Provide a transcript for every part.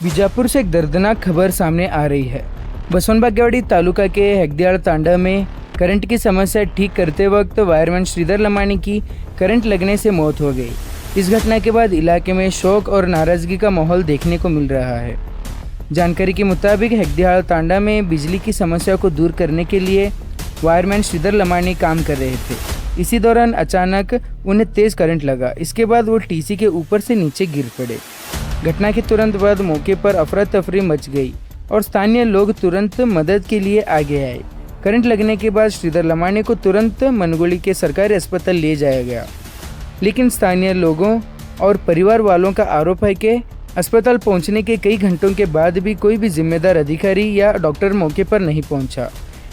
बीजापुर से एक दर्दनाक खबर सामने आ रही है। बसवनबागेवाड़ी तालुका के हेगदियाड़ तांडा में करंट की समस्या ठीक करते वक्त वायरमैन श्रीधर लमानी की करंट लगने से मौत हो गई। इस घटना के बाद इलाके में शोक और नाराजगी का माहौल देखने को मिल रहा है। जानकारी के मुताबिक हेगदियाड़ तांडा में बिजली की समस्या को दूर करने के लिए वायरमैन श्रीधर लमानी काम कर रहे थे। इसी दौरान अचानक उन्हें तेज़ करंट लगा। इसके बाद वो टीसी के ऊपर से नीचे गिर पड़े। घटना के तुरंत बाद मौके पर अफरा तफरी मच गई और स्थानीय लोग तुरंत मदद के लिए आगे आए। करंट लगने के बाद श्रीधर लमानी को तुरंत मनगुली के सरकारी अस्पताल ले जाया गया, लेकिन स्थानीय लोगों और परिवार वालों का आरोप है कि अस्पताल पहुंचने के कई घंटों के बाद भी कोई भी जिम्मेदार अधिकारी या डॉक्टर मौके पर नहीं पहुंचा।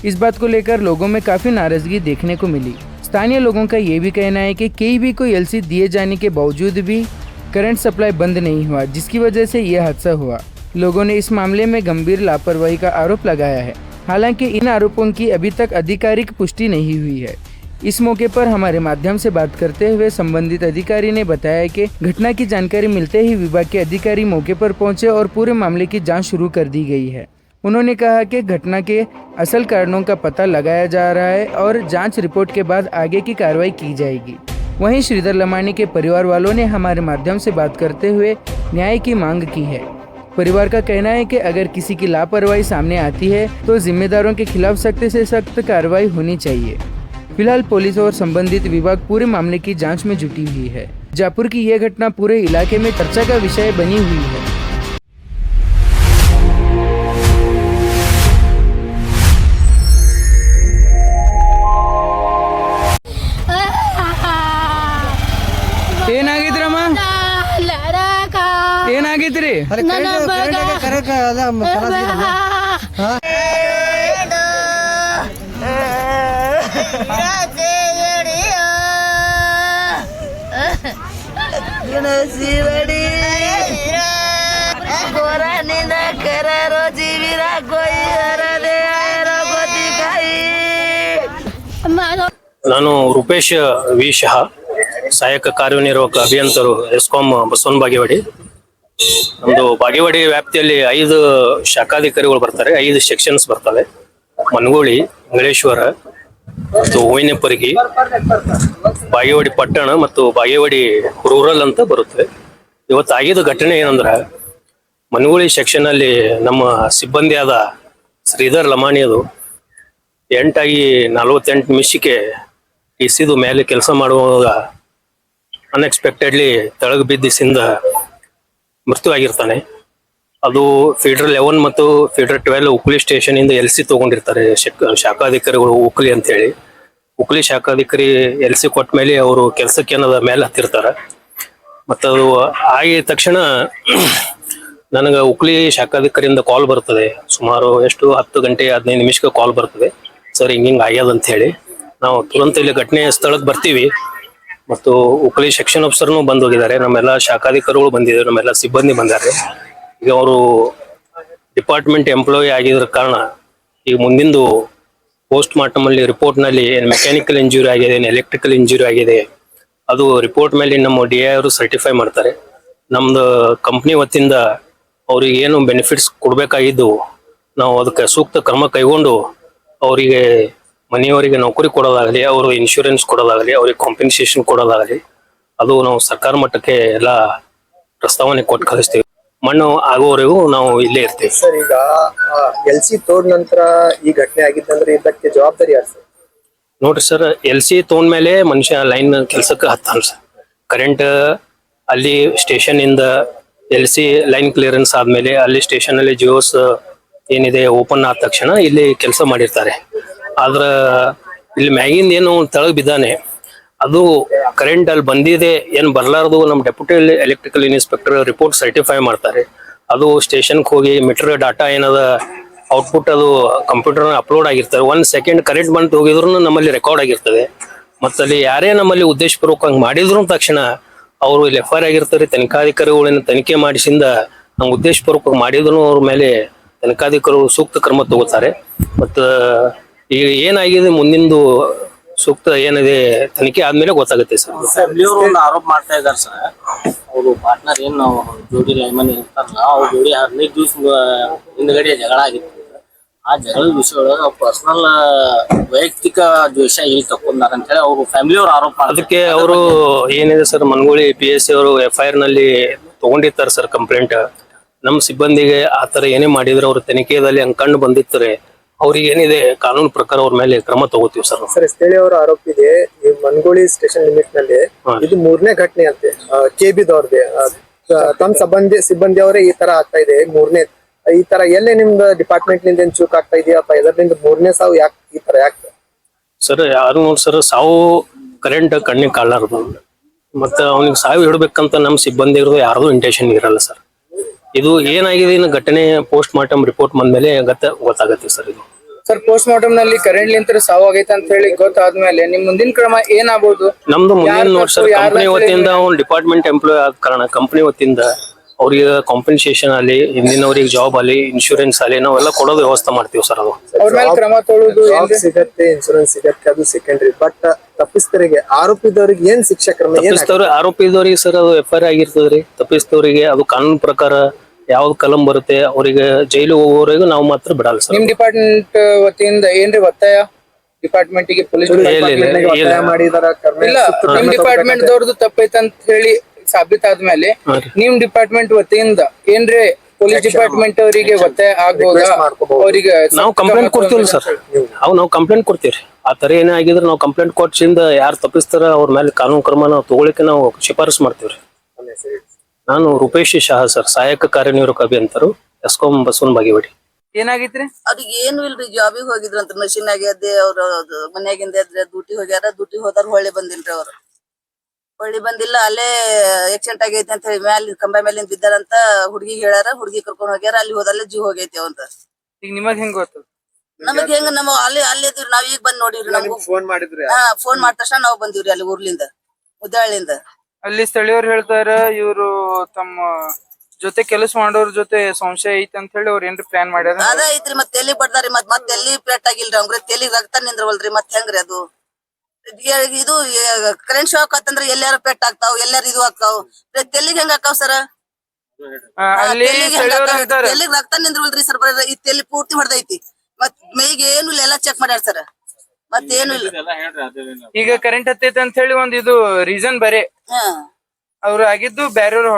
इस बात को लेकर लोगों में काफ़ी नाराजगी देखने को मिली। स्थानीय लोगों का ये भी कहना है कि कहीं भी कोई एलसी दिए जाने के बावजूद भी करंट सप्लाई बंद नहीं हुआ, जिसकी वजह से यह हादसा हुआ। लोगों ने इस मामले में गंभीर लापरवाही का आरोप लगाया है। हालांकि इन आरोपों की अभी तक आधिकारिक पुष्टि नहीं हुई है। इस मौके पर हमारे माध्यम से बात करते हुए संबंधित अधिकारी ने बताया कि घटना की जानकारी मिलते ही विभाग के अधिकारी मौके पर पहुंचे और पूरे मामले की जांच शुरू कर दी गई है। उन्होंने कहा कि घटना के असल कारणों का पता लगाया जा रहा है और जांच रिपोर्ट के बाद आगे की कार्रवाई की जाएगी। वहीं श्रीधर लमानी के परिवार वालों ने हमारे माध्यम से बात करते हुए न्याय की मांग की है। परिवार का कहना है कि अगर किसी की लापरवाही सामने आती है तो जिम्मेदारों के खिलाफ सख्त से सख्त कार्रवाई होनी चाहिए। फिलहाल पुलिस और संबंधित विभाग पूरे मामले की जांच में जुटी हुई है। बीजापुर की यह घटना पूरे इलाके में चर्चा का विषय बनी हुई है। ಏನಾಗಿದ್ರಮ್ಮ? ಏನಾಗಿದ್ರಿ? ನಾನು ರೂಪೇಶ್ ವಿ ಶಹಾ, ಸಹಾಯಕ ಕಾರ್ಯನಿರ್ವಾಹಕ ಅಭಿಯಂತರು ಎಸ್ಕಾಂ ಬಸವನಬಾಗೇವಾಡಿ. ನಮ್ದು ಬಾಗೇವಾಡಿ ವ್ಯಾಪ್ತಿಯಲ್ಲಿ 5 ಶಾಖಾಧಿಕಾರಿಗಳು ಬರ್ತಾರೆ, 5 ಸೆಕ್ಷನ್ಸ್ ಬರ್ತವೆ. ಮನಗೋಳಿ, ಮಂಗಳೇಶ್ವರ ಮತ್ತು ಹೂವಿನಪರ್ಗಿ, ಬಾಗೇವಾಡಿ ಪಟ್ಟಣ ಮತ್ತು ಬಾಗೇವಾಡಿ ರೂರಲ್ ಅಂತ ಬರುತ್ತವೆ. ಇವತ್ತು ಆಗಿದ್ದ ಘಟನೆ ಏನಂದ್ರೆ, ಮನಗೋಳಿ ಸೆಕ್ಷನ್ ಅಲ್ಲಿ ನಮ್ಮ ಸಿಬ್ಬಂದಿಯಾದ ಶ್ರೀಧರ್ ಲಮಾಣಿಯದು 8:48 ಟಿಸಿದು ಮೇಲೆ ಕೆಲಸ ಮಾಡುವಾಗ ಅನ್ಎಕ್ಸ್ಪೆಕ್ಟೆಡ್ಲಿ ತೆಳಗ್ ಬಿದ್ದಿಸಿಂದ ಮೃತ್ಯು ಆಗಿರ್ತಾನೆ. ಅದು ಫೀಡರ್ 11 ಮತ್ತು ಫೀಡರ್ 12 ಉಕ್ಲಿ ಸ್ಟೇಷನ್ ಇಂದ LC ತಗೊಂಡಿರ್ತಾರೆ ಶಾಖಾಧಿಕಾರಿಗಳು. ಉಕ್ಲಿ ಅಂತ ಹೇಳಿ ಉಕ್ಲಿ ಶಾಖಾಧಿಕಾರಿ LC ಕೊಟ್ಟ ಮೇಲೆ ಅವರು ಕೆಲಸಕ್ಕೆ ಏನದ ಮೇಲೆ ಹತ್ತಿರ್ತಾರ. ಮತ್ತದು ಆಗಿದ ತಕ್ಷಣ ನನಗೆ ಉಕ್ಲಿ ಶಾಖಾಧಿಕಾರಿಯಿಂದ ಕಾಲ್ ಬರ್ತದೆ. ಸುಮಾರು 10 ಗಂಟೆ 15 ನಿಮಿಷಕ್ಕೆ ಕಾಲ್ ಬರ್ತದೆ, ಸರ್ ಹಿಂಗ ಆಗ್ಯದ ಅಂತ ಹೇಳಿ. ನಾವು ತುರಂತ ಇಲ್ಲಿ ಘಟನೆ ಸ್ಥಳಕ್ಕೆ ಬರ್ತೀವಿ. ಮತ್ತು ಉಕ್ಲಿ ಸೆಕ್ಷನ್ ಆಫೀಸರ್ನು ಬಂದ್ ಹೋಗಿದ್ದಾರೆ, ನಮ್ಮೆಲ್ಲ ಶಾಖಾಧಿಕಾರಿಗಳು ಬಂದಿದ್ದಾರೆ, ನಮ್ಮೆಲ್ಲ ಸಿಬ್ಬಂದಿ ಬಂದಾರೆ. ಈಗ ಅವರು ಡಿಪಾರ್ಟ್ಮೆಂಟ್ ಎಂಪ್ಲಾಯಿ ಆಗಿದ್ರ ಕಾರಣ ಈಗ ಮುಂದಿಂದು ಪೋಸ್ಟ್ ಮಾರ್ಟಮ್ ಅಲ್ಲಿ ರಿಪೋರ್ಟ್ ನಲ್ಲಿ ಮೆಕ್ಯಾನಿಕಲ್ ಇಂಜುರಿ ಆಗಿದೆ, ಎಲೆಕ್ಟ್ರಿಕಲ್ ಇಂಜುರಿ ಆಗಿದೆ, ಅದು ರಿಪೋರ್ಟ್ ಮೇಲೆ ನಮ್ಮ DI ಅವರು ಸರ್ಟಿಫೈ ಮಾಡ್ತಾರೆ. ನಮ್ದು ಕಂಪ್ನಿ ವತಿಯಿಂದ ಅವ್ರಿಗೆ ಏನು ಬೆನಿಫಿಟ್ಸ್ ಕೊಡ್ಬೇಕಾಗಿದ್ದು ನಾವು ಅದಕ್ಕೆ ಸೂಕ್ತ ಕ್ರಮ ಕೈಗೊಂಡು ಅವರಿಗೆ ಮನೆಯವರಿಗೆ ನೌಕರಿ ಕೊಡೋದಾಗಲಿ, ಅವರು ಇನ್ಶೂರೆನ್ಸ್ ಕೊಡೋದಾಗಲಿ, ಅವ್ರಿಗೆ ಕಾಂಪೆನ್ಸೇಷನ್ ಕೊಡೋದಾಗಲಿ, ಅದು ನಾವು ಸರ್ಕಾರ ಮಟ್ಟಕ್ಕೆ ಎಲ್ಲ ಪ್ರಸ್ತಾವನೆ ಕೊಟ್ಟು ಕಳಿಸ್ತೀವಿ. ಮಣ್ಣು ಆಗೋವರೆಗೂ ನಾವು ಇಲ್ಲೇ ಇರ್ತೀವಿ. ಸರ್, ಈಗ LC ತೋಡ್ ನಂತರ ಈ ಘಟನೆ ಆಗಿದ್ದಂದ್ರೆ ಇದಕ್ಕೆ ಜವಾಬ್ದಾರಿ ಯಾರು ಸರ್? ನೋಡ್ರಿ ಸರ್, LC ತೊಗೊಂಡ್ಮೇಲೆ ಮನುಷ್ಯ ಲೈನ್ ಕೆಲ್ಸಕ್ಕೆ ಹತ್ತಾನ ಸರ್. ಕರೆಂಟ್ ಅಲ್ಲಿ ಸ್ಟೇಷನ್ ಇಂದ LC ಲೈನ್ ಕ್ಲಿಯರೆನ್ಸ್ ಆದ್ಮೇಲೆ ಅಲ್ಲಿ ಸ್ಟೇಷನ್ ಅಲ್ಲಿ ಜಿಯೋಸ್ ಏನಿದೆ ಓಪನ್ ಆದ ತಕ್ಷಣ ಇಲ್ಲಿ ಕೆಲಸ ಮಾಡಿರ್ತಾರೆ. ಆದ್ರ ಇಲ್ಲಿ ಮ್ಯಾಗಿಂದ ಏನು ತೆಳಗ್ ಬಿದ್ದಾನೆ, ಅದು ಕರೆಂಟ್ ಅಲ್ಲಿ ಬಂದಿದೆ ಏನ್ ಬರ್ಲಾರ್ದು ನಮ್ಮ deputy electrical inspector report certify ಮಾಡ್ತಾರೆ. ಅದು ಸ್ಟೇಷನ್ಗೆ ಹೋಗಿ ಮೀಟರ್ ಡಾಟಾ ಏನದ ಔಟ್ಪುಟ್ ಅದು ಕಂಪ್ಯೂಟರ್ ಅಪ್ಲೋಡ್ ಆಗಿರ್ತಾರೆ. 1 ಸೆಕೆಂಡ್ ಕರೆಂಟ್ ಬಂದು ಹೋಗಿದ್ರು ನಮ್ಮಲ್ಲಿ ರೆಕಾರ್ಡ್ ಆಗಿರ್ತದೆ. ಮತ್ತಲ್ಲಿ ಯಾರೇ ನಮ್ಮಲ್ಲಿ ಉದ್ದೇಶಪೂರ್ವಕವಾಗಿ ಮಾಡಿದ್ರು ತಕ್ಷಣ ಅವರು ಇಲ್ಲಿ FIR ಆಗಿರ್ತಾರೆ. ತನಿಖಾಧಿಕಾರಿಗಳನ್ನ ತನಿಖೆ ಮಾಡಿಸಿಂದ ನಾವು ಉದ್ದೇಶಪೂರ್ವಕವಾಗಿ ಮಾಡಿದ್ರು ಅವ್ರ ಮೇಲೆ ತನಿಖಾಧಿಕಾರಿಗಳು ಸೂಕ್ತ ಕ್ರಮ ತಗೋತಾರೆ. ಮತ್ತು ಈಗ ಏನಾಗಿದೆ ಮುಂದಿಂದು ಸೂಕ್ತ ಏನಿದೆ ತನಿಖೆ ಆದ್ಮೇಲೆ ಗೊತ್ತಾಗುತ್ತೆ ಸರ್. ಫ್ಯಾಮಿಲಿಯವರು ಒಂದು ಆರೋಪ ಮಾಡ್ತಾ ಇದಾರೆ ಸರ್. ಅವರು ಪಾರ್ಟ್ನರ್ ಏನ್ ನಾವು ಜೋಡಿ ಲೈಮನ್ ಇರ್ತಾರಲ್ಲ, ಅವ್ರ ಜೋಡಿ 15 ದಿವಸ ಹಿಂದ್ಗಡೆ ಜಗಳ ಆಗಿತ್ತು. ಆ ಜಗಳದ ವಿಷಯ ಒಳಗ ಪರ್ಸನಲ್ ವೈಯಕ್ತಿಕ ದ್ವೇಷ ಇಲ್ಲಿ ತಕೊಂಡಾರ ಅಂತ ಹೇಳಿ ಅವರು ಫ್ಯಾಮಿಲಿಯವ್ರು ಆರೋಪ ಅದಕ್ಕೆ ಅವರು ಏನಿದೆ ಸರ್, ಮನಗೋಳಿ PSC ಅವರು FIR ನಲ್ಲಿ ತಗೊಂಡಿರ್ತಾರೆ ಸರ್ ಕಂಪ್ಲೇಂಟ್. ನಮ್ಮ ಸಿಬ್ಬಂದಿಗೆ ಆತರ ಏನೇ ಮಾಡಿದ್ರೆ ಅವ್ರ ತನಿಖೆಯಲ್ಲಿ ಹಂಗ್ ಕಂಡು ಬಂದಿರ್ತಾರೆ, ಅವ್ರಿಗೆ ಏನಿದೆ ಕಾನೂನು ಪ್ರಕಾರ ಅವ್ರ ಮೇಲೆ ಕ್ರಮ ತಗೋತೀವಿ ಸರ್. ಸರ್ ಸ್ಥಳೀಯ ಅವರ ಆರೋಪ ಇದೆ, ಈ ಮನಗೋಳಿ ಸ್ಟೇಷನ್ ಲಿಮಿಟ್ ನಲ್ಲಿ ಇದು 3ನೇ ಘಟನೆ ಅಂತೆ. KB ದವ್ರದೇ ತಮ್ಮ ಸಿಬ್ಬಂದಿ ಅವರೇ ಈ ತರ ಆಗ್ತಾ ಇದೆ. 3ನೇ ಈ ತರ ಎಲ್ಲೇ ನಿಮ್ದು ಡಿಪಾರ್ಟ್ಮೆಂಟ್ ನಿಂದ ಏನ್ ಚೂಕ್ ಆಗ್ತಾ ಇದೆಯಾ ಅಥವಾ ಇದರಿಂದ 3ನೇ ಸಾವು ಯಾಕೆ ಈ ತರ ಯಾಕೆ ಸರ್? ಯಾರು ನೋಡಿ ಸರ್, ಸಾವು ಕರೆಂಟ್ ಕಣ್ಣಿಗೆ ಕಾಣಲಾರದು. ಮತ್ತೆ ಅವ್ನಿಗೆ ಸಾವು ಇಡ್ಬೇಕಂತ ನಮ್ಮ ಸಿಬ್ಬಂದಿ ಇರೋದು ಯಾರ್ದು ಇಂಟೆನ್ಷನ್ ಇರಲ್ಲ ಸರ್. ಇದು ಏನಾಗಿದೆ ಇನ್ನು ಘಟನೆ ಪೋಸ್ಟ್ ಮಾರ್ಟಮ್ ರಿಪೋರ್ಟ್ ಬಂದ್ಮೇಲೆ ಗೊತ್ತಾಗತ್ತೆ ಸರ್. ಇದು ಸರ್ ಪೋಸ್ಟ್ ಮಾರ್ಟಮ್ ನಲ್ಲಿ ಕರೆಂಟ್ ಲಿಂತ ಸಾವು ಆಗೈತೆ ಅಂತ ಹೇಳಿ ಗೊತ್ತಾದ್ಮೇಲೆ ನಿಮ್ ಮುಂದಿನ ಕ್ರಮ ಏನಾಗಬಹುದು? ನಮ್ದು ಮುಂದಿನ ನೋಡಿ ಸರ್, ಕಂಪನಿ ವತಿಯಿಂದ ಅವ್ನು ಡಿಪಾರ್ಟ್ಮೆಂಟ್ ಎಂಪ್ಲಾಯ್ ಆದ ಕಾರಣ ಕಂಪನಿ ವತಿಯಿಂದ ಅವ್ರಿಗೆ ಕಾಂಪನ್ಸೇಷನ್ ಅಲ್ಲಿ, ಹಿಂದಿನವ್ರಿಗೆ ಜಾಬ್ ಅಲ್ಲಿ, ಇನ್ಶೂರೆನ್ಸ್ ಅಲ್ಲಿ ನಾವೆಲ್ಲ ಕೊಡೋದು ವ್ಯವಸ್ಥೆ ಮಾಡ್ತೀವಿ ಸರ್. ಅದು ಅವ್ರ ಮೇಲೆ ಕ್ರಮ ತೊಗೊಳ್ಳೋದು ಸಿಗತ್ತೆ, ಇನ್ಶೂರೆನ್ಸ್ ಸಿಗತ್ತೆ, ಅದು ಸೆಕೆಂಡರಿ. ಬಟ್ ತಪ್ಪಿಸ್ತರಿಗೆ ಆರೋಪಿದವರಿಗೆ ಏನ್ ಶಿಕ್ಷಾ ಕ್ರಮ ಆರೋಪಿದವ್ರಿಗೆ ಸರ್ ಅದು FIR ಆಗಿರ್ತದ್ರಿ. ತಪ್ಪಿಸ್ತವರಿಗೆ ಅದು ಕಾನೂನು ಪ್ರಕಾರ ಯಾವ್ದು ಕಲಂ ಬರುತ್ತೆ ಅವ್ರಿಗೆ ಜೈಲು ಹೋಗೋವರೆಗೂ ನಾವು ಮಾತ್ರ ಬಿಡಲ್ಲ ಸರ್. ನಿಮ್ ಡಿಪಾರ್ಟ್ಮೆಂಟ್ ವತಿಯಿಂದ ಏನ್ರಿ ಒತ್ತಾಯ ಡಿಪಾರ್ಟ್ಮೆಂಟ್ ಗೆ ಪೊಲೀಸ್ ಮಾಡಿದಾರ? ಇಲ್ಲ, ನಿಮ್ ಡಿಪಾರ್ಟ್ಮೆಂಟ್ ದವ್ರದ್ದು ತಪ್ಪೈತೆ ಅಂತ ಹೇಳಿ ಸಾಬೀತಾದ್ಮೇಲೆ ನಿಮ್ ಡಿಪಾರ್ಟ್ಮೆಂಟ್ ವತಿಯಿಂದ ಏನ್ರಿ ಪೊಲೀಸ್ ಡಿಪಾರ್ಟ್ಮೆಂಟ್ ಅವರಿಗೆ ಒತ್ತಾಯ ಆಗ್ಬೋದಾ? ಅವರಿಗೆ ನಾವು ಕಂಪ್ಲೇಂಟ್ ಕೊಡ್ತೀವಿ ಸರ್. ನಾವು ಕಂಪ್ಲೇಂಟ್ ಕೊಡ್ತೀವಿ. ಆ ತರ ಏನೇ ಆಗಿದ್ರೆ ನಾವು ಕಂಪ್ಲೇಂಟ್ ಕೊಟ್ಟಿಂದ ಯಾರು ತಪ್ಪಿಸ್ತಾರ ಅವ್ರ ಮೇಲೆ ಕಾನೂನು ಕ್ರಮ ನಾವು ತಗೊಳಿಕ್ಕೆ ನಾವು ಶಿಫಾರಸ್ ಮಾಡ್ತೀವ್ರಿ. ನಾನು ರೂಪೇಶ್ ಶಾ ಸರ್, ಸಹಾಯಕ ಕಾರ್ಯನಿರ್ವಾಹಕ ಅಭಿಯಂತರು, ಎಸ್ಕಾಂ ಬಸವನ ಬಾಗೇವಾಡಿ. ಏನಾಗಿತ್ರಿ? ಅವ್ರಿಗೆ ಏನು ಇಲ್ರಿ, ಜಾಬಿಗೆ ಹೋಗಿದ್ರಂತ ಮಷಿನ್ ಎದ್ದೆ ಅವ್ರ ಮನ್ಯಾಗಿಂದ ಎದ್ರೆ ಡ್ಯೂಟಿ ಹೋಗ್ಯಾರ. ಡ್ಯೂಟಿ ಹೋದಾರ ಹೊಳ್ಳಿ ಬಂದಿಲ್ರಿ. ಅವ್ರು ಹೊಳ್ಳಿ ಬಂದಿಲ್ಲ, ಅಲ್ಲೇ ಆಕ್ಸಿಡೆಂಟ್ ಆಗೈತಿ ಅಂತ ಹೇಳಿ ಮ್ಯಾಲ ಕಂಬ ಮೇಲಿಂದ ಬಿದ್ದಾರಂತ ಹುಡುಗಿ ಹೇಳ್ಯಾರ. ಹುಡುಗಿ ಕರ್ಕೊಂಡ್ ಹೋಗ್ಯಾರ. ಅಲ್ಲಿ ಹೋದಲ್ಲೇ ಜೀವ ಹೋಗೈತಿ ಅವಂತ. ಈಗ ನಿಮಗ್ ಹೆಂಗ್ ಗೊತ್ತು? ನಮಗ್ ಹೆಂಗ ನಮ್ಮ ಅಲ್ಲಿ ಇದ್ರಿ, ನಾವ್ ಈಗ ಬಂದ್ ನೋಡಿವ್ರಿ. ನಮಗೂ ಫೋನ್ ಮಾಡಿದ್ರೆ ಫೋನ್ ಮಾಡಿದ ತಕ್ಷಣ ನಾವ್ ಬಂದಿವ್ರಿ ಅಲ್ಲಿ ಊರ್ಲಿಂದ, ಮುದ್ದಾಳಿಂದ. ಅಲ್ಲಿ ಸ್ಥಳೀಯರು ಹೇಳ್ತಾರ ಇವ್ರು ತಮ್ಮ ಜೊತೆ ಕೆಲಸ ಮಾಡೋರ್ ಜೊತೆ ಸಂಶಯ ಐತಿ ಅಂತ ಹೇಳಿ ಅವ್ರ ಏನ್ರಿ ಪ್ಲಾನ್ ಮಾಡ್ಯಾರ? ಅದ ಐತ್ರಿ. ಮತ್ತೆ ಎಲ್ಲಿ ಬಡ್ದಾರಿ, ಮತ್ತೆ ಎಲ್ಲಿ ಪ್ಲೇಟ್ ಆಗಿಲ್ರಿ ಅವ್ರ ತೆಲಿ ರಕ್ತ ನಿಂದ್ರವಲ್ರಿ. ಮತ್ ಹೆಂಗ್ರಿ ಅದು? ಇದು ಕರೆಂಟ್ ಶಾಕ್ ಆತಂದ್ರ ಎಲ್ಲಾರು ಪೆಟ್ ಆಗ್ತಾವ್, ಎಲ್ಲಾರು ಇದು ಆಗ್ತಾವ್. ತೆಲಿಗ್ ಹೆಂಗ ಆಕಾವ್ ಸರ್? ತೆಲಿಗ್ ರಕ್ತ ನಿಂದ್ರವಲ್ರಿ ಸರ್. ಈ ತೆಲಿ ಪೂರ್ತಿ ಹೊಡೆದೈತಿ. ಮತ್ ಮೈಗೆ ಏನು ಇಲ್ಲ, ಎಲ್ಲಾ ಚೆಕ್ ಮಾಡ್ಯಾರ ಸರ್. ಮತ್ತೇನು ಇಲ್ಲ. ಈಗ ಕರೆಂಟ್ ಹತ್ತೈತೆ ಅಂತ ಹೇಳಿ ಒಂದ್ ಇದು ರೀಸನ್ ಬರೇ ಅವ್ರು ಆಗಿದ್ದು ಬೇರೆಯವ್ರು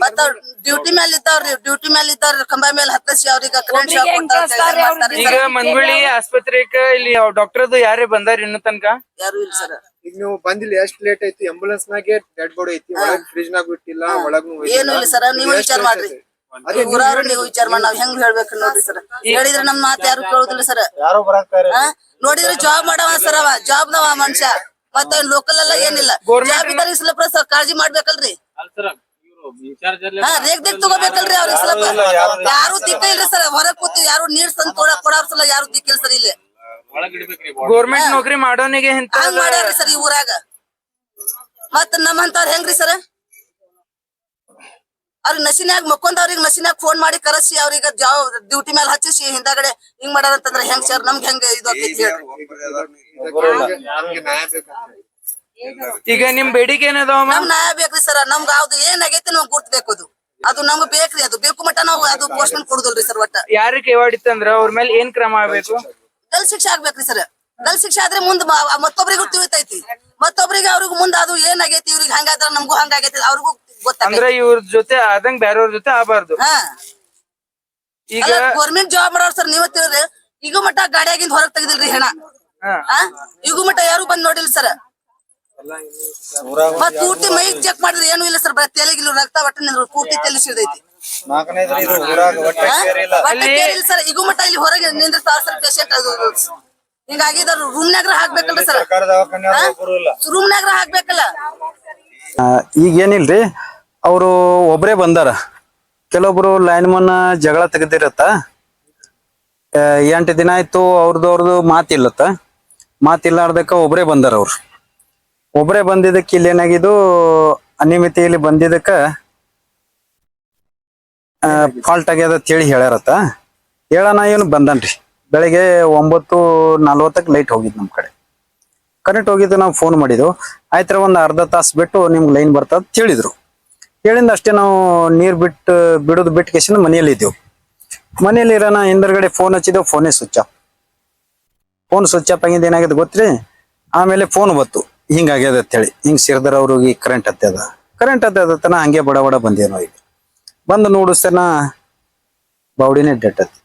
ಮತ್ತ ಡ್ಯೂಟಿ ಮೇಲೆ ಇದ್ದವ್ರಿ. ಡ್ಯೂಟಿ ಮೇಲೆ ಇದ್ದವ್ರ ಕಂಬ ಮೇಲೆ ಹತ್ತಿಸಿ ಅವ್ರಿಗೆ ಕರೆಂಟ್ ಶಾಕ್ ಕೊಡ್ತಾರ. ಈಗ ಮನ್ಗುಳಿ ಆಸ್ಪತ್ರೆಗ ಇಲ್ಲಿ ಡಾಕ್ಟರ್ದು ಯಾರೇ ಬಂದಾರ ಇನ್ನು ತನಕ? ಯಾರು ಇಲ್ಲ ಸರ್. ಈಗ ನೀವು ಬಂದಿಲ್ಲ, ಎಷ್ಟ್ ಲೇಟ್ ಐತಿ? ಆಂಬುಲೆನ್ಸ್ ನಾಗೆ ಡೆಡ್ ಬಾಡಿ ಐತಿ, ಒಳಗ್ ಫ್ರಿಜ್ ನಾಗ ಬಿಟ್ಟಿಲ್ಲ, ಒಳಗ್ ಏನು ಇಲ್ಲ ಸರ್. ನೀವು ವಿಚಾರ ಮಾಡ್ರಿ, ಊರವ್ರು ನೀವು ವಿಚಾರ ಮಾಡಿ. ನಾವ್ ಹೆಂಗ್ ಹೇಳ್ಬೇಕು ನೋಡ್ರಿ ಸರ್. ಹೇಳಿದ್ರೆ ನಮ್ ಮಾತು ಯಾರು ಕೇಳುದಿಲ್ಲ ಸರ್. ನೋಡಿದ್ರೆ ಜಾಬ್ ಮಾಡವ ಸರ್, ಅವ ಜಾಬ್ ನವ ಮನುಷ್ಯ. ಮತ್ತೆ ಲೋಕಲ್ ಎಲ್ಲ ಏನಿಲ್ಲ. ಜಾಬ್ ಇದಾರೆ ಇಸ್ಲಪ್ಪ ಸರ್, ಕಾಳಜಿ ಮಾಡ್ಬೇಕಲ್ರಿ. ರೇಗ್ ತಗೋಬೇಕಲ್ರಿ ಅವ್ರಿಗೆ ಸ್ವಲ್ಪ. ಯಾರು ದಿಕ್ಕ ಇಲ್ರಿ ಸರ್. ಹೊರಗ್ ಕೂತಿ ಯಾರು ನೀರ್ ತಂದ್ ಕೊಡಾರ್ಸಲ್ಲ, ಯಾರು ದಿಕ್ಕಿಲ್ಲ ಸರ್. ಇಲ್ಲಿ ಗೌರ್ಮೆಂಟ್ ನೌಕರಿ ಮಾಡೋನಿಗೆ ಹಂಗ್ ಮಾಡ್ಯಾರ್ರಿ ಸರ್ ಈ ಊರಾಗ. ಮತ್ ನಮ್ಮಂತವ್ರ ಹೆಂಗ್ರಿ ಸರ್? ಅವ್ರಿಗೆ ನಶಿನ್ಯಾಗ ಮಕ್ಕೊಂದವ್ರಿಗೆ ನಶಿನ್ಯಾಗ ಫೋನ್ ಮಾಡಿ ಕರೆಸಿ ಅವ್ರಿಗೆ ಡ್ಯೂಟಿ ಮೇಲೆ ಹಚ್ಚಿಸಿ ಹಿಂದಾಗಡೆ ಹಿಂಗ್ ಮಾಡಾರಂತಂದ್ರ ಹೆಂಗ್ ಸರ್? ನಮ್ಗೆ ಹೆಂಗ ಇದು ಆಕೈತಿ ಹೇಳ್ರಿ. ಈಗ ನಿಮ್ ಬೇಡಿಕೆ ಏನದಾವ? ನಮ್ ನ್ಯಾಯ ಬೇಕ್ರಿ ಸರ್. ನಮ್ಗ ಯಾವ್ದು ಏನಾಗೈತಿ ನಮ್ಗ್ ಗುರ್ತ್ಬೇಕು. ಅದು ನಮ್ಗ್ ಬೇಕ್ರಿ. ಅದು ಬೇಕು ಮಟ್ಟ ನಾವು ಅದು ಪೋಸ್ಟ್ಮೆಂಟ್ ಕೊಡುದಿಲ್ರಿ ಸರ್. ಒಟ್ಟ ಯಾರಿಗೆ ಕೇವಾಡಿತ್ತಂದ್ರ ಅವ್ರ ಮೇಲೆ ಏನ್ ಕ್ರಮ ಆಗ್ಬೇಕು? ಗಲ್ ಶಿಕ್ಷೆ ಆಗ್ಬೇಕ್ರಿ ಸರ್. ಗಲ್ ಶಿಕ್ಷೆ ಆದ್ರೆ ಮುಂದ್ ಮತ್ತೊಬ್ರಿಗೂ ತಿಳಿತೈತಿ. ಮತ್ತೊಬ್ರಿಗೆ ಅವ್ರಿಗೂ ಮುಂದ್ ಅದು ಏನಾಗೈತಿ, ಇವ್ರಿಗೆ ಹಂಗಾದ್ರ ನಮ್ಗೂ ಹಂಗಾಗೈತಿ ಅವ್ರಿಗೂ ಅಂದ್ರೆ ಇವ್ರ ಜೊತೆ ಆದಂಗ್ ಬೇರೆಯವ್ರ ಜೊತೆ ಆಗಬಾರ್ದು. ಈಗ ಗೌರ್ಮೆಂಟ್ ಜಾಬ್ ಮಾಡೋರ್ ಸರ್, ನೀವ ತಿಳಿದ್ರಿ. ಈಗ ಮಟ್ಟ ಗಾಡಿಯಾಗಿಂದ ಹೊರಗ್ ತೆಗ್ದಿಲ್ರಿ ಹೆಣ. ಈಗ ಮಟ್ಟ ಯಾರು ಬಂದ್ ನೋಡಿಲ್ಲ ಸರ್. ಮತ್ ಪೂರ್ತಿ ಮೈಗ್ ಚೆಕ್ ಮಾಡಿದ್ರೆ ಏನು ಇಲ್ಲ ಸರ್. ತೆಲಿಗಿಲ್ಲ, ರಕ್ತ ಒಟ್ಟ ನಿಂದ್ರು ಪೂರ್ತಿ ತೆಲಿ ಸಿಡ್ದೈತಿ. ಸರ್ ಈಗ ಮಟ್ಟ ಇಲ್ಲಿ ಹೊರಗೆ ನಿಂದಿರ್ತಾವ ಸರ್ ಪೇಷಂಟ್. ಅದು ಹಿಂಗಾಗಿದ ರೂಮ್ನಾಗ್ರ ಹಾಕ್ಬೇಕಲ್ರಿ ಸರ್. ರೂಮ್ನಾಗ್ರ ಹಾಕ್ಬೇಕಲ್ಲ. ಈಗ ಏನಿಲ್ರಿ, ಅವರು ಒಬ್ರೇ ಬಂದಾರ. ಕೆಲವೊಬ್ರು ಲೈನ್ ಮನ್ ಜಗಳ ತೆಗ್ದಿರತ್ತ. 8 ದಿನ ಆಯ್ತು ಅವ್ರದ್ದು ಮಾತಿಲ್ಲತ್ತ. ಮಾತಿಲ್ಲಾರ್ದಕ್ಕ ಒಬ್ರೇ ಬಂದಾರ. ಅವ್ರು ಒಬ್ರೇ ಬಂದಿದ್ದಕ್ಕೆ ಇಲ್ಲಿ ಏನಾಗಿದ್ದು, ಅನಿಯಮಿತಿಯಲ್ಲಿ ಬಂದಿದ್ದಕ್ಕ ಫಾಲ್ಟ್ ಆಗ್ಯದ ಅಂತೇಳಿ ಹೇಳ್ಯಾರತ್ತ. ಹೇಳೋಣ ಇವನು ಬಂದನ್ರಿ. ಬೆಳಗ್ಗೆ 9:40ಕ್ಕೆ ಲೈಟ್ ಹೋಗಿದ್ದು ನಮ್ಮ ಕಡೆ. ಕರೆಂಟ್ ಹೋಗಿದ್ದು ನಾವು ಫೋನ್ ಮಾಡಿದ್ವು. ಆಯ್ತರ ಒಂದು ಅರ್ಧ ತಾಸು ಬಿಟ್ಟು ನಿಮ್ಗೆ ಲೈನ್ ಬರ್ತದ ಅಂತ ಹೇಳಿದ್ರು. ಹೇಳಿಂದ ಅಷ್ಟೇ ನಾವು ನೀರು ಬಿಡೋದು ಬಿಟ್ಟು ಕೇಸಿಂದ ಮನೆಯಲ್ಲಿ ಇದ್ದೆವು. ಮನೆಯಲ್ಲಿ ಇರೋಣ ಹಿಂದರ್ಗಡೆ ಫೋನ್ ಹಚ್ಚಿದ್ದೆವು, ಫೋನೇ switch off. Phone switch off ಆಗಿದ್ದು ಏನಾಗಿದೆ ಗೊತ್ತ್ರಿ? ಆಮೇಲೆ ಫೋನ್ ಬತ್ತು, ಹಿಂಗಾಗ್ಯದ ಅಂತ ಹೇಳಿ. ಹಿಂಗೆ ಸಿರ್ದರ್ ಅವ್ರಿಗೆ ಕರೆಂಟ್ ಹತ್ತದ ಹಂಗೆ ಬಡ ಬಡ ಬಂದೇನೋ. ಈಗ ಬಂದು ನೋಡಿಸ್ತೇನ ಬಾವಡಿನೇ ಡೆಟ್ ಹತ್ತಿ.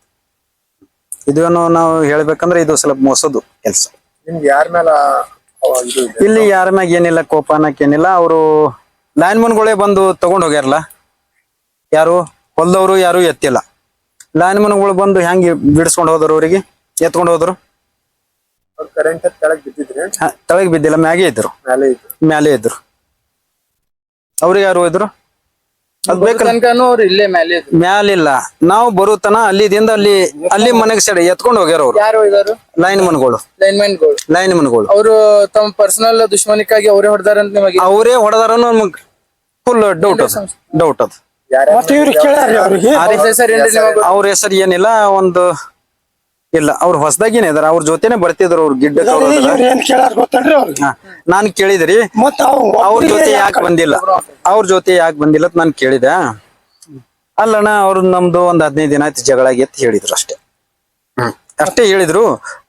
ಇದೇನು ನಾವು ಹೇಳ್ಬೇಕಂದ್ರೆ ಇದು ಸ್ವಲ್ಪ ಮೋಸದು ಕೆಲಸ. ನಿಮ್ಗೆ ಯಾರ ಮೇಲೆ ಇದು ಇದೆ? ಇಲ್ಲಿ ಯಾರ ಮ್ಯಾಗ ಏನಿಲ್ಲ, ಕೋಪ ಅನ್ನಕ್ಕೇನಿಲ್ಲ. ಅವರು ಲೈನ್ ಮನ್ಗಳೇ ಬಂದು ತಗೊಂಡ್ ಹೋಗ್ಯಾರಲ್ಲ, ಯಾರು ಹೊಲ್ದವ್ರು ಯಾರು ಎತ್ತಿಲ್ಲ. ಲೈನ್ ಮನ್ಗಳು ಬಂದು ಹೆಂಗೆ ಬಿಡಿಸ್ಕೊಂಡು ಹೋದ್ರು, ಅವರಿಗೆ ಎತ್ಕೊಂಡು ಹೋದ್ರು. ಅವ್ರು ಕರೆಂಟ್ ಕೆಳಗ್ ಬಿದ್ದಿದ್ರೆ ತಳಗ್ ಬಿದ್ದಿಲ್ಲ, ಮ್ಯಾಗೆ ಇದ್ರು, ಮೇಲೆ ಇದ್ರು. ಮ್ಯಾಲೆ ಇದ್ರು. ಅವ್ರಿಗೆ ಯಾರು ಇದ್ರು? ಅದ್ ಬೇಕಲ್ಲ, ತನಕನೂ ಅವ್ರು ಇಲ್ಲೇ ಮೇಲೆ ಇದ್ರು. ಮ್ಯಾಲಿಲ್ಲ. ನಾವು ಬರುತ್ತನ ಅಲ್ಲಿದಿಂದ ಅಲ್ಲಿ ಮನೆಗೆ ಸೈಡ್ ಎತ್ಕೊಂಡು ಹೋಗ್ಯಾರ ಅವ್ರು. ಯಾರು ಇದಾರು? ಲೈನ್ ಮನ್ಗಳು. ಲೈನ್ ಮನ್ಗಳು ಅವರು ತಮ್ಮ ಪರ್ಸನಲ್ ದುಶ್ಮನಿಕ್ಕಾಗಿ ಅವರೇ ಹೊಡೆದಾರಂತ ನಿಮಗೆ? ಅವರೇ ಹೊಡೆದಾರ ನಮಗ್ ಫುಲ್ ಡೌಟ್ ಅದ. ಅವ್ರ ಹೆಸರು ಏನಿಲ್ಲ, ಒಂದು ಇಲ್ಲ, ಅವ್ರು ಹೊಸದಾಗಿನೇ ಇದಾರ. ಅವ್ರ ಜೊತೆನೆ ಬರ್ತಿದ್ರು. ಅವ್ರ ಗಿಡ್ಡ ನಾನ್ ಕೇಳಿದ್ರಿ ಅವ್ರ ಜೊತೆ ಯಾಕೆ ಬಂದಿಲ್ಲ, ಅಂತ ನಾನ್ ಕೇಳಿದೆ. ಅಲ್ಲಣ್ಣ ಅವ್ರು ನಮ್ದು ಒಂದ್ 15 ದಿನ ಆಯ್ತು ಜಗಳ ಆಗೈತಿ ಹೇಳಿದ್ರು ಅಷ್ಟೇ. ಅಷ್ಟೇ ಹೇಳಿದ್ರು.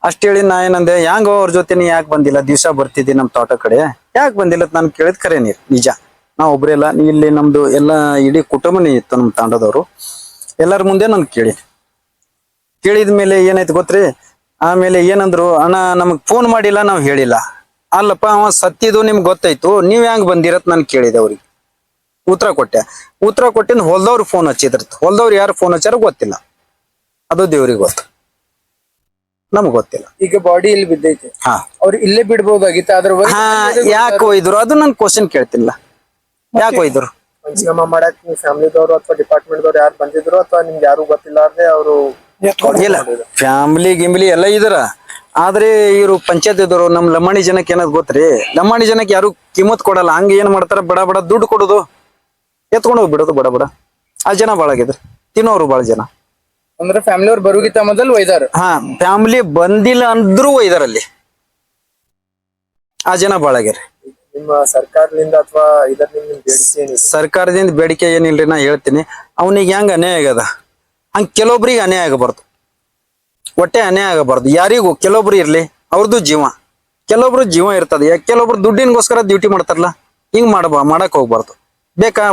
ಅಷ್ಟೇ ಹೇಳಿ ನಾ ಏನಂದೆ, ಹೆಂಗೋ ಅವ್ರ ಜೊತೆ ನೀ ಯಾಕೆ ಬಂದಿಲ್ಲ, ದಿವ್ಸ ಬರ್ತಿದ್ದಿ ನಮ್ ತೋಟ ಕಡೆ, ಯಾಕೆ ಬಂದಿಲ್ಲ ಅಂತ ನಾನು ಕೇಳಿದ್ ಖರೆ ನೀರ್ ನಿಜ. ನಾವ್ ಒಬ್ರೇ ಇಲ್ಲ, ಇಲ್ಲಿ ನಮ್ದು ಎಲ್ಲಾ ಇಡೀ ಕುಟುಂಬನೇ ಇತ್ತು ನಮ್ ತಾಂಡದವ್ರು. ಎಲ್ಲರ ಮುಂದೆ ನಾನು ಕೇಳಿದ ಮೇಲೆ ಏನಾಯ್ತು ಗೊತ್ತ್ರಿ? ಆಮೇಲೆ ಏನಂದ್ರು, ಅಣ್ಣ ನಮಗ್ ಫೋನ್ ಮಾಡಿಲ್ಲ, ನಾವ್ ಹೇಳಿಲ್ಲ. ಅಲ್ಲಪ್ಪ ಅವ ಸತ್ತಿದ್ದು ನಿಮ್ಗೆ ಗೊತ್ತಾಯ್ತು, ನೀವ್ ಹೆಂಗ್ ಬಂದಿರತ್ ನಾನು ಕೇಳಿದೆ. ಅವ್ರಿಗೆ ಉತ್ತರ ಕೊಟ್ಟಿಂದ ಹೊಲ್ದವ್ರು ಫೋನ್ ಹಚ್ಚಿದ್ರತ್. ಹೊಲ್ದವ್ರು ಯಾರು ಫೋನ್ ಹಚ್ಚಾರ ಗೊತ್ತಿಲ್ಲ, ಅದು ದೇವ್ರಿಗೆ ಗೊತ್ತು, ನಮಗ್ ಗೊತ್ತಿಲ್ಲ. ಈಗ ಬಾಡಿ ಇಲ್ಲಿ ಬಿದ್ದೈತೆ, ಹಾ ಅವ್ರು ಇಲ್ಲೇ ಬಿಡ್ಬೋದಾಗಿತ್ತು. ಅದ್ರ ಯಾಕೆ ಒಯ್ದ್ರು ಅದು ನನ್ ಕ್ವಶನ್ ಕೇಳ್ತಿಲ್ಲ. ಯಾಕೆ ಒಯ್ದ್ರು? ಪಂಚನಾಮ ಮಾಡಕ್ ನೀವು ಫ್ಯಾಮಿಲಿದವರು ಅಥವಾ ಡಿಪಾರ್ಟ್ಮೆಂಟ್ ದವ್ರು ಯಾರು ಬಂದಿದ್ರು, ಅಥವಾ ನಿಮ್ಗೆ ಯಾರು ಗೊತ್ತಿಲ್ಲಾರ್ದೆ ಅವರು? ಇಲ್ಲ, ಫ್ಯಾಮಿಲಿ ಗಿಮ್ಲಿ ಎಲ್ಲ ಇದ್ರ. ಆದ್ರೆ ಇವ್ರು ಪಂಚಾಯತ್ ಇದ್ದವರು ನಮ್ ಲಂಬಾಣಿ ಜನಕ್ಕೆ ಏನದ್ ಗೊತ್ತ್ರಿ? ಲಂಬಾಣಿ ಜನಕ್ಕೆ ಯಾರು ಕಿಮ್ಮತ್ ಕೊಡಲ್ಲ. ಹಂಗ ಏನ್ ಮಾಡ್ತಾರ, ಬಡ ಬಡ ದುಡ್ಡು ಕೊಡುದು, ಎತ್ಕೊಂಡು ಹೋಗ್ಬಿಡೋದು ಬಡ ಬಡ. ಆ ಜನ ಬಾಳ ಆಗಿದ್ರು, ತಿನ್ನೋರು ಬಾಳ ಜನ. ಅಂದ್ರೆ ಫ್ಯಾಮಿಲಿ ಅವ್ರು ಬರುಗಿತ್ತ ಮೊದಲು ಒಯ್ದಾರ. ಹಾ, ಫ್ಯಾಮಿಲಿ ಬಂದಿಲ್ಲ ಅಂದ್ರೂ ಒಯ್ದಾರಲ್ಲಿ. ಆ ಜನ ಬಾಳ ಆಗ್ಯಾರ. ನಿಮ್ಮ ಸರ್ಕಾರದಿಂದ ಅಥವಾ ಇದರಿಂದ ನಿಮ್ ಬೇಡಿಕೆ ಏನಿದೆ? ಸರ್ಕಾರದಿಂದ ಬೇಡಿಕೆ ಏನಿಲ್ರಿ, ನಾ ಹೇಳ್ತೀನಿ. ಅವನಿಗೆ ಹೆಂಗ ಅನ್ಯಾಯ ಆಗದ ಹಂಗ ಕೆಲವೊಬ್ರಿಗೆ ಅನ್ಯಾಯ ಆಗಬಾರ್ದು, ಹೊಟ್ಟೆ ಅನ್ಯಾಯ ಆಗಬಾರ್ದು ಯಾರಿಗೂ. ಕೆಲವೊಬ್ರು ಇರ್ಲಿ, ಅವ್ರದ್ದು ಜೀವ, ಕೆಲವೊಬ್ರು ಜೀವ ಇರ್ತದೆ. ಕೆಲವೊಬ್ರು ದುಡ್ಡಿನಗೋಸ್ಕರ ಡ್ಯೂಟಿ ಮಾಡ್ತಾರಲ್ಲ, ಹಿಂಗ್ ಮಾಡಕ್ ಹೋಗ್ಬಾರ್ದು.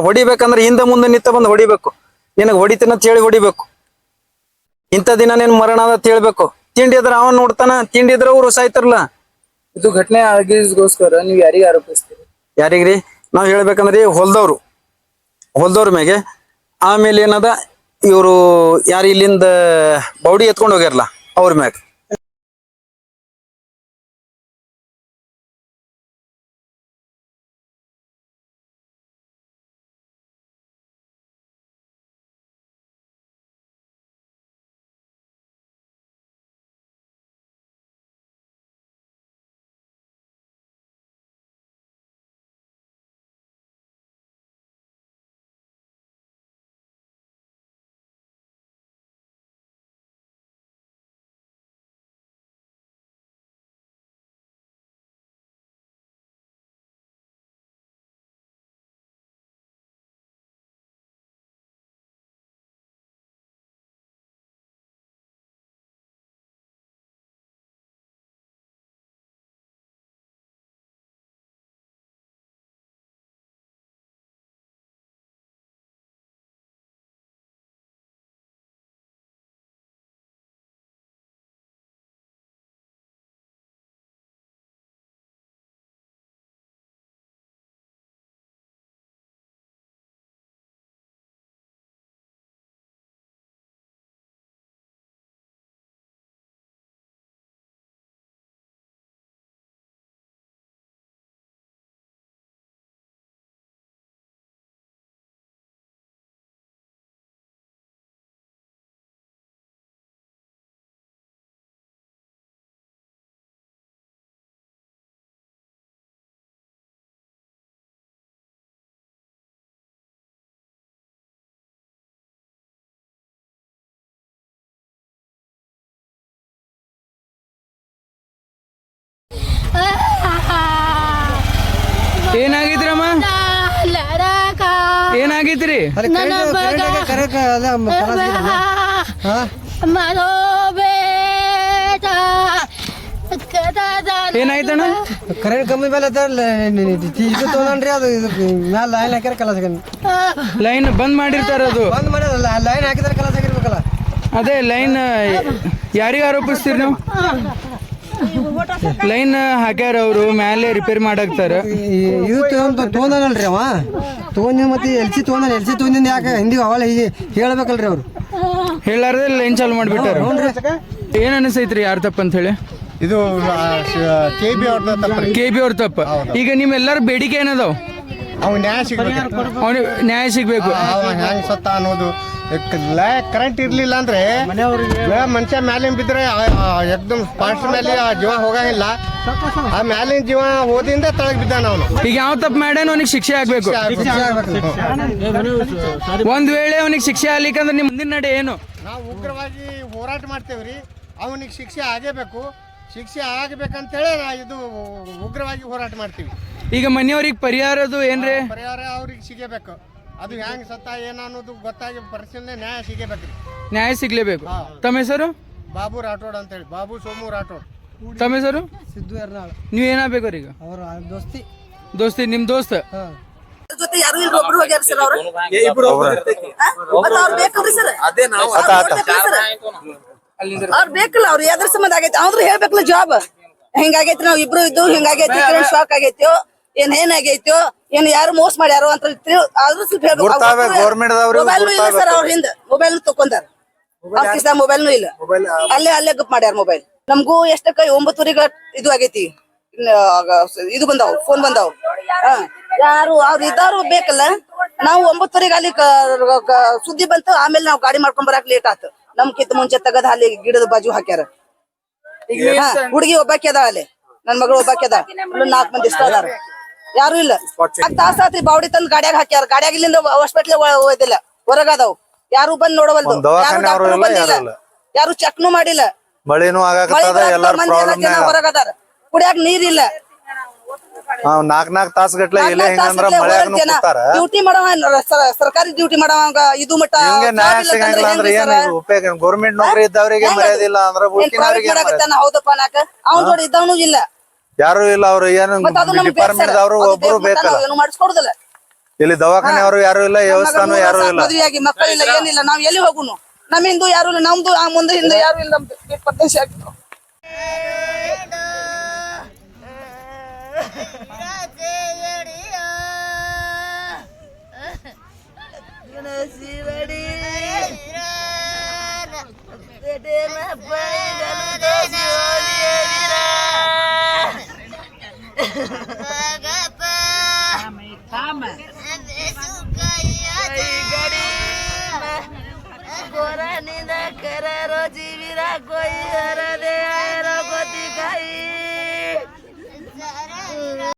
ಹೊಡಿಬೇಕಂದ್ರೆ ಹಿಂದೆ ಮುಂದೆ ನಿಂತ ಬಂದು ಹೊಡಿಬೇಕು. ನಿನಗ್ ಹೊಡಿತೀನಂತ ಹೇಳಿ ಹೊಡಿಬೇಕು. ಇಂಥ ದಿನ ನೀನ್ ಮರಣ ಅಂತ ಹೇಳ್ಬೇಕು. ತಿಂಡಿ ಇದ್ರ ಅವನ್ ನೋಡ್ತಾನ, ತಿಂಡಿ ಇದ್ರ ಅವ್ರು ಸಾಯ್ತಾರಲ್ಲ. ಇದು ಘಟನೆ ಆಗಿಗೋಸ್ಕರ ನೀವು ಯಾರಿಗೆ ಆರೋಪಿಸ್ತೀರಿ? ಯಾರಿಗ್ರಿ ನಾವ್ ಹೇಳ್ಬೇಕಂದ್ರಿ? ಹೊಲ್ದವ್ರ ಮ್ಯಾಗೆ. ಆಮೇಲೆ ಏನದ, ಇವರು ಯಾರು ಇಲ್ಲಿಂದ ಬೌಡಿ ಎತ್ಕೊಂಡು ಹೋಗ್ಯಾರಲ್ಲ ಅವ್ರ ಮ್ಯಾಗ. ಏನಾಗಿದ್ರಮ್ಮ ಏನಾಗಿದ್ರಿ ಏನಾಯ್ತಣ್ಣ ಕರೆಂಟ್ ಕಮ್ಮಿ ಮೇಲೆ ಇದು ತೊಗೊಂಡ್ರಿ ಅದು ಮ್ಯಾಲ ಲೈನ್ ಹಾಕ್ಯಾರ ಕಲಸ ಲೈನ್ ಬಂದ್ ಮಾಡಿರ್ತಾರ ಅದು ಬಂದ್ ಮಾಡ್ಯಾರಲ್ಲ ಲೈನ್ ಹಾಕಿದ್ರೆ ಕಲಸ ಆಗಿರ್ಬೇಕಲ್ಲ ಅದೇ ಲೈನ್ ಯಾರಿಗೆ ಆರೋಪಿಸ್ತೀರಿ ನೀವು ಲೈನ್ ಹಾಕ್ಯಾರ ಅವರು ಮೇಲೆ ರಿಪೇರ್ ಮಾಡಾಕ್ತಾರ ಇದು ತೊಗೊಂಡನಲ್ರಿ ಅವ ತೊಗೊಂಡ ಮತ್ತೆ ಎಲ್ಸಿ ತೊಗೊಂಡಿಂದ ಯಾಕೆ ಹಿಂದಿ ಅವಳ ಹೇಳ್ಬೇಕಲ್ರಿ ಅವ್ರು ಹೇಳಾರ್ದೆ ಲೈನ್ ಚಾಲು ಮಾಡ್ಬಿಟ್ಟಾರ ಏನ್ ಅನಿಸೈತ್ರಿ ಯಾರು ತಪ್ಪ ಅಂತ ಹೇಳಿ ಇದು KB ಅವ್ರ ತಪ್ಪ ಈಗ ನಿಮ್ಮೆಲ್ಲರ ಬೇಡಿಕೆ ಏನದಾವ್ ಅವ್ನು ನ್ಯಾಯ ಸಿಗ್ಬೇಕು ಅವ್ನಿಗೆ ನ್ಯಾಯ ಸಿಗ್ಬೇಕು ಹೆಂಗ್ ಸತ್ತ ಅನ್ನೋದು ಕರೆಂಟ್ ಇರ್ಲಿಲ್ಲ ಅಂದ್ರೆ ಮನುಷ್ಯ ಮ್ಯಾಲಿನ ಬಿದ್ರೆ ಎಕ್ದಮ್ ಪಾಸ್ಟ್ ಮೇಲೆ ಆ ಜೀವ ಹೋಗಂಗಿಲ್ಲ ಆ ಮ್ಯಾಲಿನ ಜೀವ ಓದಿಂದ ತಳಗ್ ಬಿದ್ದಾನ ಅವನು ಈಗ ಯಾವ ತಪ್ಪು ಮಾಡ್ಯಾನ ಅವನಿಗೆ ಶಿಕ್ಷೆ ಆಗ್ಬೇಕು ಒಂದ್ ವೇಳೆ ಅವನಿಗೆ ಶಿಕ್ಷೆ ಆಗ್ಲಿಕ್ಕಂದ್ರೆ ನಿಮ್ ಮುಂದಿನ ನಡೆ ಏನು ನಾವು ಉಗ್ರವಾಗಿ ಹೋರಾಟ ಮಾಡ್ತೇವ್ರಿ ಅವನಿಗೆ ಶಿಕ್ಷೆ ಆಗೇಬೇಕು ಶಿಕ್ಷೆ ಆಗಬೇಕಂತೇಳಿ ಇದು ಉಗ್ರವಾಗಿ ಹೋರಾಟ ಮಾಡ್ತೀವಿ ಈಗ ಮನೆಯವ್ರಿಗೆ ಪರಿಹಾರದು ಏನ್ರಿ ಪರಿಹಾರ ಅವ್ರಿಗೆ ಸಿಗಬೇಕು ಅದು ಹೆಂಗ್ ಸತ್ತ ಏನ ಅನ್ನೋದು ಗೊತ್ತಾಗಿ ಪರಿಶೀಲನೆ ನ್ಯಾಯ ಸಿಗಬೇಕ್ರಿ ನ್ಯಾಯ ಸಿಗ್ಲೇಬೇಕು ತಮ್ಮ ಹೆಸರು ಬಾಬು ರಾಠೋಡ್ ಅಂತೇಳಿ ಬಾಬು ಸೋಮು ರಾಠೋಡ್ ತಮ್ಮ ಹೆಸರು ಸಿದ್ದು ಎರ್ನಾಳ್ ನೀವ್ ಏನಾಗ್ಬೇಕು ಈಗ ಅವ್ರ ದೋಸ್ತಿ ನಿಮ್ ದೋಸ್ತ ಜೊತೆ ಯಾರು ಇಲ್ಲ ಒಬ್ರು ಹೋಗ್ಯಾರ ಸರ್ ಅವ್ರು ಅವ್ರು ಬೇಕಲ್ರಿ ಸರ್ ಅವ್ರು ಬೇಕಲ್ಲ ಅವ್ರು ಯಾವ್ದ್ರ ಸಂಬಂಧ ಆಗೈತಿ ಅವ್ರು ಹೇಳ್ಬೇಕಲ್ಲ ಜಾಬ್ ಹಿಂಗಾಗೈತಿ ನಾವ್ ಇಬ್ರು ಇದ್ದು ಹಿಂಗಾಗೈತಿ ಕರೆಂಟ್ ಶಾಕ್ ಆಗೈತೋ ಏನಾಗೈತೋ ಏನ್ ಯಾರು ಮೋಸ ಮಾಡ್ಯಾರೋ ಅಂತ ಆದ್ರೂ ಮೊಬೈಲ್ ಇಲ್ಲ ಸರ್ ಅವ್ರ ಹಿಂದ ಮೊಬೈಲ್ ತಕೊಂಡಾರ ಅವ್ರ ಕಿಸ ಮೊಬೈಲ್ನು ಇಲ್ಲ ಅಲ್ಲೇ ಗಪ್ ಮಾಡ್ಯಾರ ಮೊಬೈಲ್ ನಮ್ಗೂ ಎಷ್ಟಕ್ಕ 9:00 ಇದು ಆಗೈತಿ ಇದು ಬಂದಾವ್ ಫೋನ್ ಬಂದಾವ್ ಯಾರು ಅವ್ರು ಇದ್ದಾರು ಬೇಕಲ್ಲ ನಾವು 9:00 ಅಲ್ಲಿ ಸುದ್ದಿ ಬಂತು ಆಮೇಲೆ ನಾವು ಗಾಡಿ ಮಾಡ್ಕೊಂಡ್ ಬರಾಕ್ ಲೇಟ್ ಆಯ್ತು ನಮ್ಕಿಂತ ಮುಂಚೆ ತಗದ್ ಅಲ್ಲಿ ಗಿಡದ ಬಾಜು ಹಾಕ್ಯಾರ ಹುಡುಗಿ ಒಬ್ಬಾಕಿ ಅದ ಅಲ್ಲಿ ನನ್ ಮಗಳು ಒಬ್ಬಾಕಿ ಅದ 4 ಮಂದಿ ಇಷ್ಟ ಅದಾರ ಯಾರು ಇಲ್ಲ ತಾಸ ಆತ್ರಿ ಬಾವಡಿ ತಂದ್ ಗಾಡ್ಯಾಗ ಹಾಕ್ಯಾರ ಗಾಡ್ಯಾಗ ಇಲ್ಲಿಂದ ಹಾಸ್ಪಿಟ್ಲ್ ಹೋಯ್ದಿಲ್ಲ ಹೊರಗದಾವ್ ಯಾರು ಬಂದ್ ನೋಡವಲ್ದು ಯಾರು ಚೆಕ್ನು ಮಾಡಿಲ್ಲ ಮಳಿನೂ ಹೊರಗದಾರ ಕುಡಿಯಾಕ ನೀರಿಲ್ಲ ನಾಲ್ಕ್ ತಾಸ ಗಟ್ಲೆ ಡ್ಯೂಟಿ ಮಾಡವ ಸರ್ಕಾರಿ ಡ್ಯೂಟಿ ಮಾಡವ ಇದು ಮಟ್ಟ ಗೌರ್ಮೆಂಟ್ ನೌಕರಿ ಇದ್ದವರಿಗೆ ಮರ್ಯಾದಿಲ್ಲ ಅಂದ್ರೆ ಹೌದಪ್ಪ ನಾಕ ಅವ್ನ ಜೋಡಿ ಇದ್ದವನು ಇಲ್ಲ ಯಾರು ಇಲ್ಲ ಅವ್ರು ಏನು ಡಿಪಾರ್ಟ್ಮೆಂಟ್ ಅವರು ಒಬ್ರು ಬೇಕಲ್ಲ ಏನು ಮಾಡಿಸ್ಕೊಡುದಿಲ್ಲ ಇಲ್ಲಿ ದವಾಖಾನೆ ಅವರು ಯಾರು ಇಲ್ಲ ವ್ಯವಸ್ಥಾನು ಯಾರು ಇಲ್ಲ ಮದುವೆಯಾಗಿ ಮಕ್ಕಳಿಲ್ಲ ಏನಿಲ್ಲ ನಾವ್ ಎಲ್ಲಿ ಹೋಗುನು ನಮ್ಮ ಹಿಂದೂ ಯಾರು ಇಲ್ಲ ನಮ್ದು ಆ ಮುಂದೆ ಹಿಂದೆ ಯಾರು ಇಲ್ಲ ನಮ್ದು 20 ವರ್ಷ ಆಗಿತ್ತು Corani da cararo, jivira, coi,